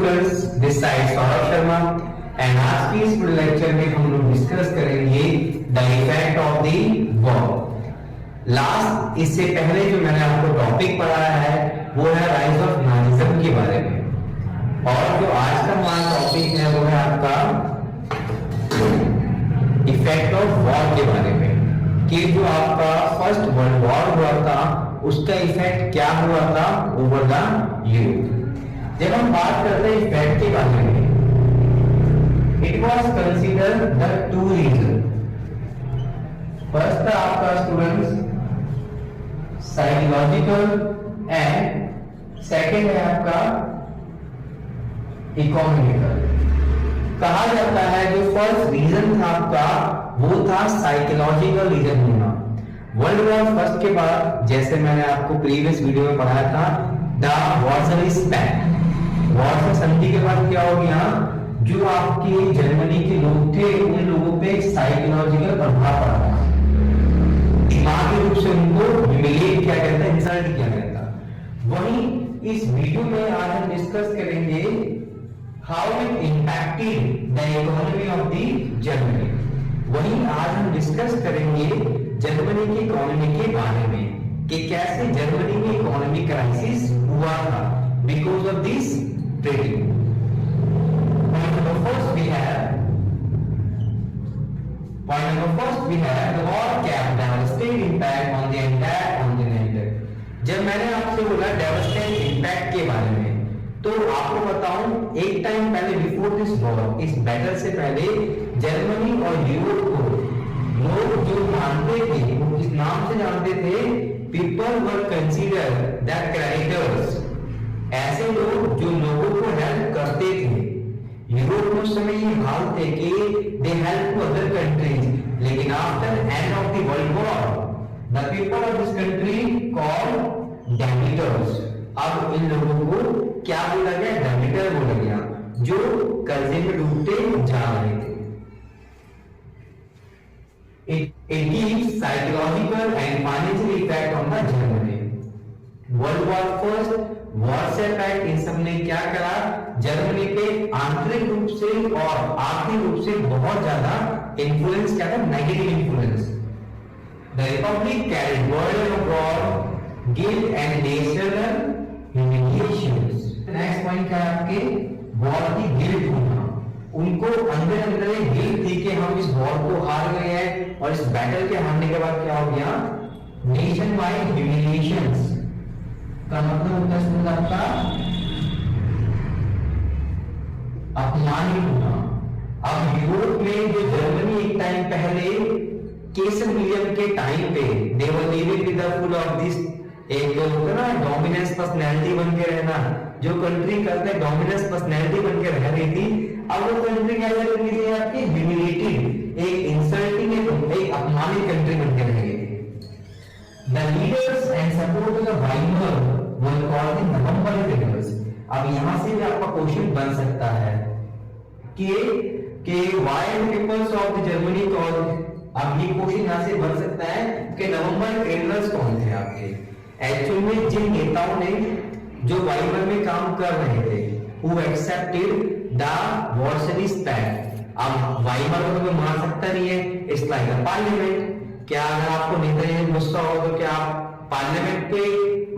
Students, this side Saurabh Sharma and आज की इस लेक्चर में हम लोग डिस्कस करेंगे the effect of the verb. Last इससे पहले जो मैंने आपको टॉपिक पढ़ाया है वो है राइज ऑफ नाजिज्म के बारे में, और जो आज का हमारा टॉपिक है वो है आपका इफेक्ट ऑफ वॉर के बारे में, कि जो आपका फर्स्ट वर्ल्ड वॉर हुआ था उसका इफेक्ट क्या हुआ था ओवर द यूरोप। जब हम बात करते हैं इफेक्ट के बारे में, it was consider the two reason. First था आपका स्टूडेंट्स साइकोलॉजिकल एंड सेकंड है आपका इकोनॉमिकल। कहा जाता है जो फर्स्ट रीजन था आपका वो था साइकोलॉजिकल रीजन होना। वर्ल्ड वॉर फर्स्ट के बाद, जैसे मैंने आपको प्रीवियस वीडियो में पढ़ाया था, द वार्सोइस पैक्ट, वार्सो संधि के बाद क्या हो गया, जो आपके जर्मनी के लोग थे उन लोगों पे साइकोलॉजिकल प्रभाव पड़ा, दिमागी रूप से उनको ह्यूमिलिएट किया गया था, इंसल्ट किया गया था। वहीं इस वीडियो में आज हम डिस्कस करेंगे how it impacted the economy of the Germany. वहीं आज हम डिस्कस करेंगे जर्मनी की इकोनॉमी के बारे में कि कैसे जर्मनी में इकोनॉमिक क्राइसिस हुआ था because of this treaty. Point number first we have the war capped devastating impact on the entire continent। जब मैंने आपसे बोला devastating impact के बारे में, तो आपको बताऊं एक टाइम पहले बिफोर दिस वॉर, इस बैटल से पहले जर्मनी और यूरोप को लोग जो जानते थे वो किस नाम से जानते थे, people were consider the creditors, ऐसे लोग जो लोगों को हेल्प करते थे। यूरोप में उस समय ये हाल थे कि they help to other countries, लेकिन after end of the world war the people of this country called debtors. अब इन लोगों को क्या बोला गया, डेबिटर बोला गया, जो कर्जे में डूबते जा रहे थे। It gives psychological and financial effect on the Germany। World war first war से इफेक्ट इन सब ने क्या करा, जर्मनी पे आंतरिक रूप से और आर्थिक रूप से बहुत ज्यादा इन्फ्लुएंस किया था, negative influence. The Republic carried burden of war, guilt and national humiliations. Next point क्या है आपके, वॉर की गिल्ट होना। उनको अंदर अंदर एक गिल्ट थी कि हम इस वॉर को हार गए हैं, और इस बैटल के हारने के बाद क्या हो गया, नेशन वाइड ह्यूमिलिएशंस का मतलब होता है आपका अपमानित होना। अब यूरोप में जो जर्मनी एक टाइम पहले केसर विलियम के टाइम पे they were living with the full of this, एक होता ना डोमिनेंस पर्सनैलिटी बन के रहना, जो कंट्री करते डोमिनेंस पर्सनैलिटी बन के रह रही थी, अब वो कंट्री क्या कर रही थी, आपकी ह्यूमिलिएटेड, एक इंसल्टिंग, एक अपमानित कंट्री बन के रह गई थी। The leaders and supporters of Weimar were called the November Rebels। अब यहाँ से भी आपका क्वेश्चन बन सकता है कि why peoples of the Germany called, अब ये क्वेश्चन यहाँ से बन सकता है कि नवंबर क्रिमिनल्स कौन थे आपके। एक्चुअल में जिन नेताओं ने जो वाइमर में काम कर रहे थे, who accepted the Warsaw Pact। अब वाइमर को तो मार सकता नहीं है, इट्स लाइक अ पार्लियामेंट। क्या अगर आपको नेता ये गुस्सा हो तो क्या आप पार्लियामेंट पे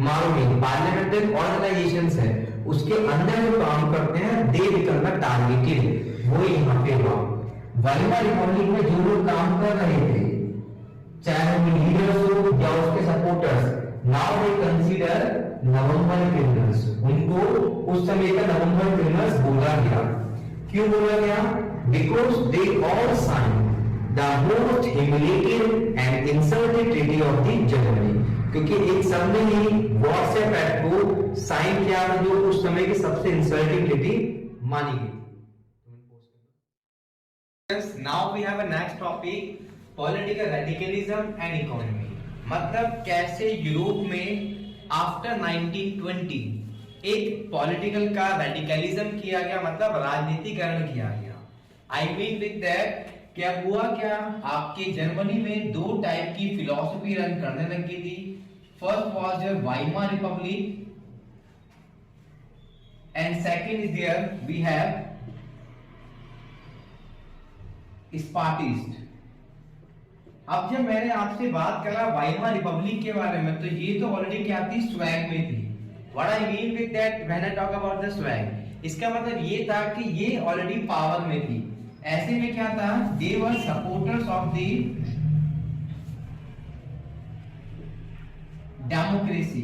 मारोगे? पार्लियामेंट एक ऑर्गेनाइजेशंस है, उसके अंदर जो काम करते हैं दे बिकम द टारगेटेड। वो यहाँ पे हुआ वाइमर रिपब्लिक में जो लोग काम कर रहे थे, चाहे वो लीडर्स हो या उसके supporters, now they consider November criminals. उनको उस समय का नवंबर क्रिमिनल्स बोला गया। क्यों बोला गया? Because they all sign the most humiliating and insulting treaty of the Germany। क्योंकि एक सबने ही वॉर्सो पैक्ट को साइन किया था, जो उस समय की सबसे इंसल्टिंग ट्रीटी मानी गई। Now we have a next topic, political radicalism and economy। मतलब कैसे यूरोप में आफ्टर 1920 एक पॉलिटिकल का रेडिकलिज्म किया गया, मतलब राजनीतिकरण किया गया। आई मीन विद दैट क्या हुआ, क्या आपके जर्मनी में दो टाइप की फिलॉसफी रन करने लगी थी। First was your Weimar Republic and second is there we have Spartist. अब जब मैंने आपसे बात करा वाइमर रिपब्लिक के बारे में, तो ये तो ऑलरेडी क्या थी, स्वैग में थी. What I mean with that when I talk about the swag, इसका मतलब ये था कि ये ऑलरेडी पावर में थी. ऐसे में क्या था, they were supporters of the democracy.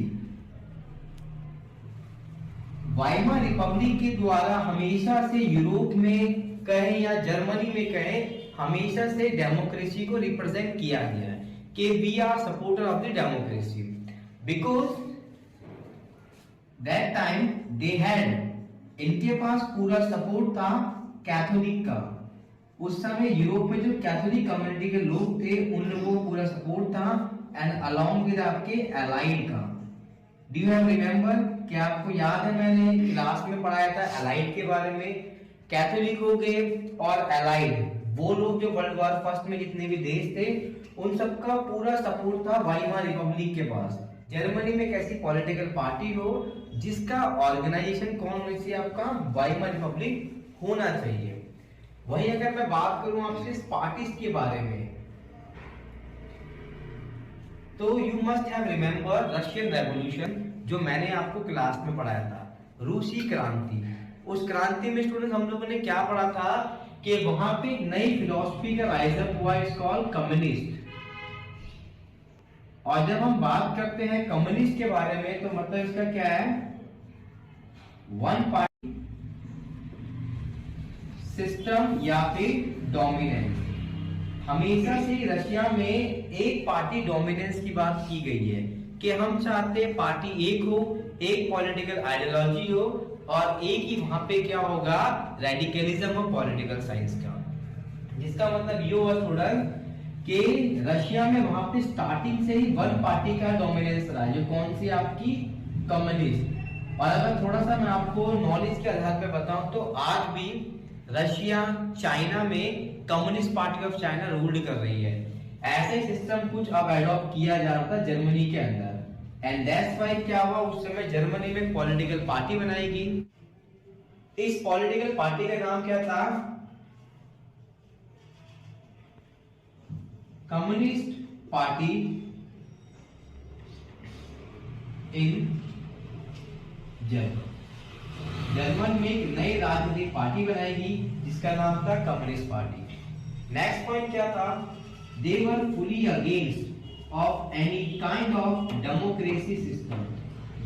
Weimar Republic के द्वारा हमेशा से यूरोप में कहें या जर्मनी में कहें, हमेशा से डेमोक्रेसी को रिप्रेजेंट किया गया है कि we are supporter of the democracy, because that time they had, इनके पास पूरा सपोर्ट था कैथोलिक का. उस समय यूरोप में जो कैथोलिक कम्युनिटी के लोग थे उन लोगों को पूरा सपोर्ट था, एंड अलोंग विद आपके एलाइड का. डू यू हैव रिमेंबर, क्या आपको याद है मैंने क्लास में पढ़ाया था एलाइड के बारे में. कैथोलिक हो गए और एलाइड, वो लोग जो वर्ल्ड वॉर फर्स्ट में जितने भी देश थे उन सबका पूरा सपोर्ट था वाइमर रिपब्लिक के पास. जर्मनी में एक ऐसी पॉलिटिकल पार्टी हो जिसका ऑर्गेनाइजेशन कौन होना चाहिए, आपका वाइमर रिपब्लिक होना चाहिए. वही अगर मैं बात करूं आपसे स्पार्टिस्ट के बारे में, तो you must have remember Russian revolution, जो मैंने आपको क्लास में पढ़ाया था, रूसी क्रांति. उस क्रांति में स्टूडेंट्स हम लोगों ने क्या पढ़ा था कि वहां पे नई फिलॉसफी का राइज अप हुआ, इट्स कॉल्ड कम्युनिस्ट. और जब हम बात करते हैं कम्युनिस्ट के बारे में, तो मतलब इसका क्या है, वन पार्टी सिस्टम या फिर डोमिनेंस. हमेशा से रशिया में एक पार्टी डोमिनेंस की बात की गई है कि हम चाहते हैं पार्टी एक हो, एक पॉलिटिकल आइडियोलॉजी हो, और एक ही वहां पे क्या होगा, रेडिकलिज्म और पॉलिटिकल साइंस का. जिसका मतलब ये हुआ स्टूडेंट कि रशिया में वहां पे स्टार्टिंग से ही वन पार्टी का डोमिनेंस रहा है, जो कौन सी आपकी, कम्युनिस्ट. और अगर थोड़ा सा मैं आपको नॉलेज के आधार पे बताऊं, तो आज भी रशिया, चाइना में communist party of China rule कर रही है. ऐसे सिस्टम कुछ अब एडॉप्ट किया जा रहा था जर्मनी के अंदर, एंड दैट्स व्हाई क्या हुआ, उस समय जर्मनी में पॉलिटिकल पार्टी बनाई गई. इस पॉलिटिकल पार्टी का नाम क्या था, communist party in German. German में एक नई राजनीतिक पार्टी बनाएगी जिसका नाम था कम्युनिस्ट पार्टी. नेक्स्ट पॉइंट क्या था, they were fully against of any kind of democracy system.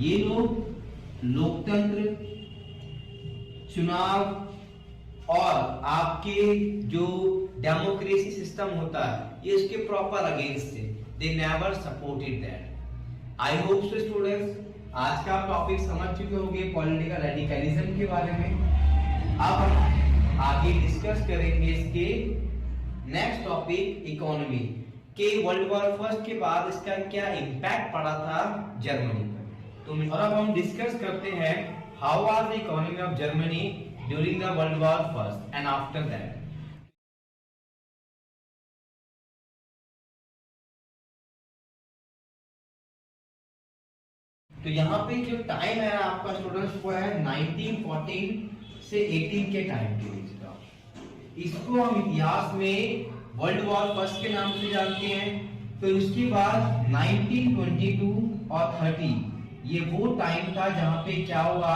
ये लोग लोकतंत्र, चुनाव और आपके जो डेमोक्रेसी सिस्टम होता है, ये इसके प्रॉपर अगेंस्ट थे. They never supported that. I hope so students आज का टॉपिक समझ चुके होंगे पॉलिटिकल रेडिकलिज्म के बारे में. अब हम आगे डिस्कस करेंगे इसके नेक्स्ट टॉपिक, इकोनॉमी के. वर्ल्ड वॉर फर्स्ट के बाद इसका क्या इम्पैक्ट पड़ा था जर्मनी पर. तो और अब हम डिस्कस करते हैं how was the economy of Germany during the world war first and after that. तो यहाँ पे जो टाइम है आपका स्टूडेंट्स, वो है 1914 से 18 के टाइम के बीच का. इसको हम इतिहास में वर्ल्ड वॉर फर्स्ट के नाम से जानते हैं. तो उसके बाद 1922 और 30, ये वो टाइम था जहां पे क्या हुआ,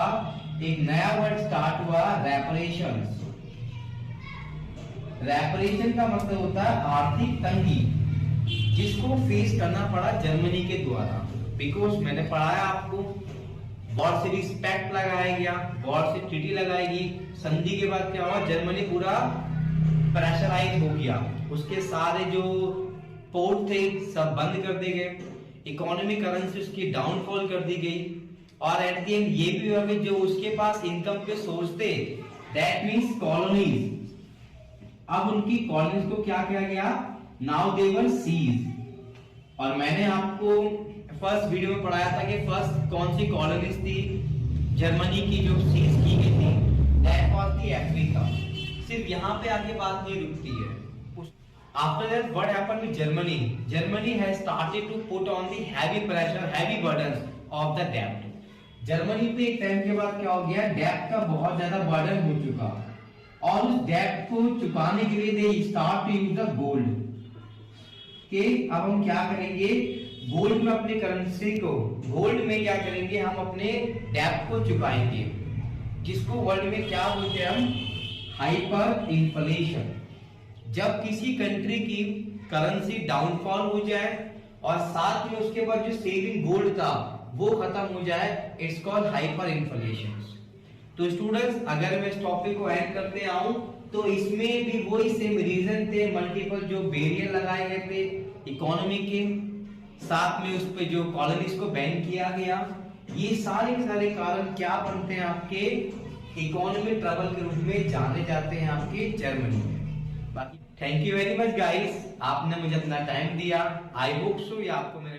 एक नया वर्ड स्टार्ट हुआ, रेपरेशंस. रेपरेशन का मतलब होता है आर्थिक तंगी, जिसको फेस करना पड़ा जर्मनी के द्वारा. बिकॉज मैंने पढ़ाया आपको, वॉर से रिस्पेक्ट लगाया गया, वॉर से ट्रीटी लगाई गई. संधि के बाद क्या हुआ, जर्मनी पूरा प्रेशराइज हो गया, उसके सारे जो पोर्ट थे सब बंद कर दिए गए, इकोनॉमी करेंसी उसकी डाउनफॉल कर दी गई. और एट द एंड ये भी हुआ कि जो उसके पास इनकम के सोर्स थे, दैट मींस कॉलोनीज, अब उनकी कॉलोनीज को क्या किया गया, नाउ दे वर सीज. और मैंने आपको फर्स्ट वीडियो में पढ़ाया था कि फर्स्ट कौन सी कॉलोनीज थी जर्मनी की जो सीज की गई थी, दैट वाज द अफ्रीका. सिर्फ यहाँ पे आके बात नहीं रुकती है. After that, what happened with Germany? Germany has started to put on the heavy pressure, heavy burdens of the debt. Germany पे एक टाइम के बाद क्या हो गया, डेब्ट का बहुत ज्यादा बर्डन हो चुका और उस डेब्ट को चुकाने के लिए they start to use the gold के। अब हम क्या करेंगे, गोल्ड में अपने करेंसी को, गोल्ड में क्या करेंगे, हम अपने डेब्ट को चुकाएंगे, जिसको वर्ल्ड में क्या बोलते हैं हम, हाइपर इन्फ्लेशन। जब किसी कंट्री की करेंसी डाउनफॉल हो जाए और साथ में उसके बाद जो सेविंग गोल्ड था वो खत्म हो जाए, इट्स कॉल्ड हाइपर इन्फ्लेशन। तो स्टूडेंट्स, अगर मैं इस टॉपिक को एंड करते आऊं तो इसमें भी वही सेम रीजन थे, मल्टीपल जो बैरियर लगाए गए थे इकोनॉमी के, साथ में उस पे जो कॉलोनीज को बैन किया गया, ये सारे के सारे कारण क्या बनते हैं आपके इकोनॉमिक ट्रबल के रूप में जाने जाते हैं आपके जर्मनी में। बाकी thank you very much guys, आपने मुझे अपना टाइम दिया। आई होप सो ये आपको मेरे